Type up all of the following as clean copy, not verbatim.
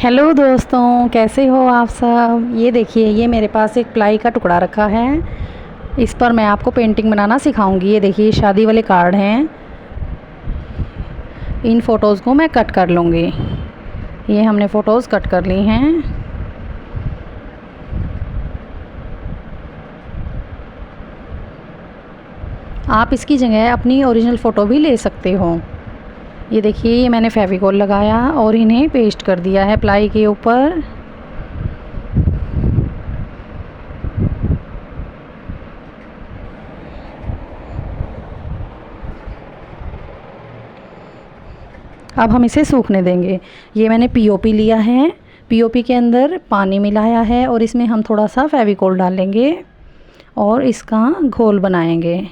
Hello दोस्तों, कैसे हो आप सब। ये देखिए, ये मेरे पास एक प्लाई का टुकड़ा रखा है। इस पर मैं आपको पेंटिंग बनाना सिखाऊंगी। ये देखिए, शादी वाले कार्ड हैं। इन फ़ोटोज़ को मैं कट कर लूँगी। ये हमने फ़ोटोज़ कट कर ली हैं। आप इसकी जगह अपनी ओरिजिनल फ़ोटो भी ले सकते हो। ये देखिए, ये मैंने फेविकोल लगाया और इन्हें पेस्ट कर दिया है प्लाई के ऊपर। अब हम इसे सूखने देंगे। ये मैंने पीओपी लिया है। पीओपी के अंदर पानी मिलाया है और इसमें हम थोड़ा सा फेविकोल डालेंगे और इसका घोल बनाएंगे।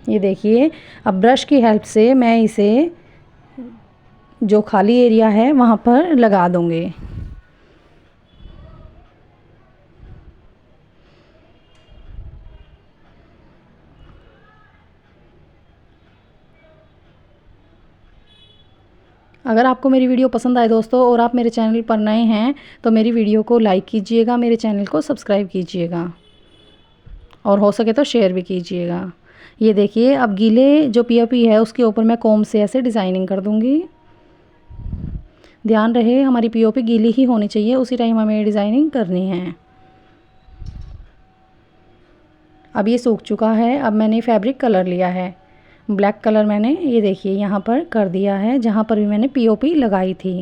ये देखिए, अब ब्रश की हेल्प से मैं इसे जो खाली एरिया है वहाँ पर लगा दूँगी। अगर आपको मेरी वीडियो पसंद आए दोस्तों और आप मेरे चैनल पर नए हैं तो मेरी वीडियो को लाइक कीजिएगा, मेरे चैनल को सब्सक्राइब कीजिएगा और हो सके तो शेयर भी कीजिएगा। ये देखिए, अब गीले जो पीओपी है उसके ऊपर मैं कोम से ऐसे डिज़ाइनिंग कर दूँगी। ध्यान रहे हमारी पीओपी गीली ही होनी चाहिए, उसी टाइम हमें डिज़ाइनिंग करनी है। अब ये सूख चुका है। अब मैंने फैब्रिक कलर लिया है, ब्लैक कलर मैंने ये देखिए यहाँ पर कर दिया है जहाँ पर भी मैंने पीओपी लगाई थी।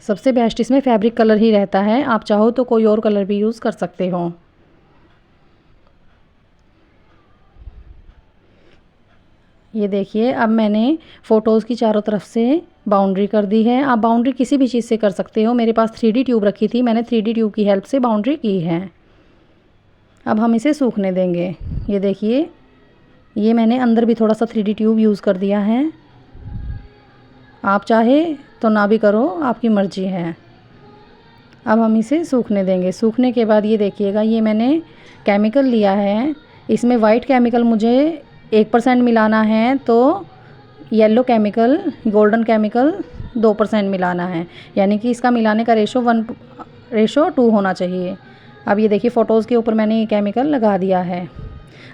सबसे बेस्ट इसमें फैब्रिक कलर ही रहता है, आप चाहो तो कोई और कलर भी यूज़ कर सकते हो। ये देखिए, अब मैंने फ़ोटोज़ की चारों तरफ से बाउंड्री कर दी है। आप बाउंड्री किसी भी चीज़ से कर सकते हो। मेरे पास 3D ट्यूब रखी थी, मैंने 3D ट्यूब की हेल्प से बाउंड्री की है। अब हम इसे सूखने देंगे। ये देखिए, ये मैंने अंदर भी थोड़ा सा 3D ट्यूब यूज़ कर दिया है। आप चाहे तो ना भी करो, आपकी मर्ज़ी है। अब हम इसे सूखने देंगे। सूखने के बाद ये देखिएगा, ये मैंने केमिकल लिया है। इसमें वाइट केमिकल मुझे 1% मिलाना है, तो येलो केमिकल, गोल्डन केमिकल 2% मिलाना है। यानी कि इसका मिलाने का रेशो 2 होना चाहिए। अब ये देखिए, फ़ोटोज़ के ऊपर मैंने ये केमिकल लगा दिया है।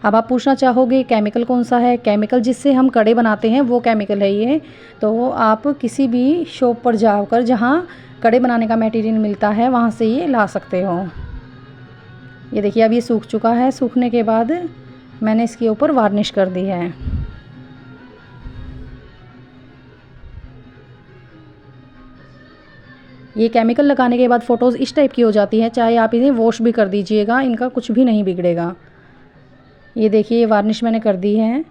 अब आप पूछना चाहोगे केमिकल कौन सा है। केमिकल जिससे हम कड़े बनाते हैं वो केमिकल है ये। तो आप किसी भी शॉप पर जाकर जहाँ कड़े बनाने का मटेरियल मिलता है वहाँ से ये ला सकते हो। ये देखिए, अब ये सूख चुका है। सूखने के बाद मैंने इसके ऊपर वार्निश कर दी है। ये केमिकल लगाने के बाद फ़ोटोज़ इस टाइप की हो जाती है, चाहे आप इन्हें वॉश भी कर दीजिएगा, इनका कुछ भी नहीं बिगड़ेगा। ये देखिए, ये वार्निश मैंने कर दी है।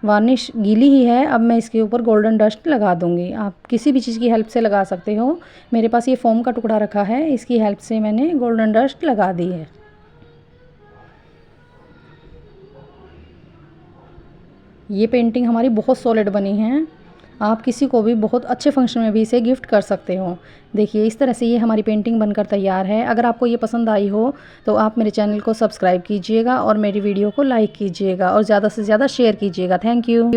वार्निश गीली ही है। अब मैं इसके ऊपर गोल्डन डस्ट लगा दूँगी। आप किसी भी चीज़ की हेल्प से लगा सकते हो। मेरे पास ये फ़ोम का टुकड़ा रखा है, इसकी हेल्प से मैंने गोल्डन डस्ट लगा दी है। ये पेंटिंग हमारी बहुत सॉलिड बनी है। आप किसी को भी बहुत अच्छे फंक्शन में भी इसे गिफ्ट कर सकते हो। देखिए, इस तरह से ये हमारी पेंटिंग बनकर तैयार है। अगर आपको ये पसंद आई हो तो आप मेरे चैनल को सब्सक्राइब कीजिएगा और मेरी वीडियो को लाइक कीजिएगा और ज़्यादा से ज़्यादा शेयर कीजिएगा। Thank you.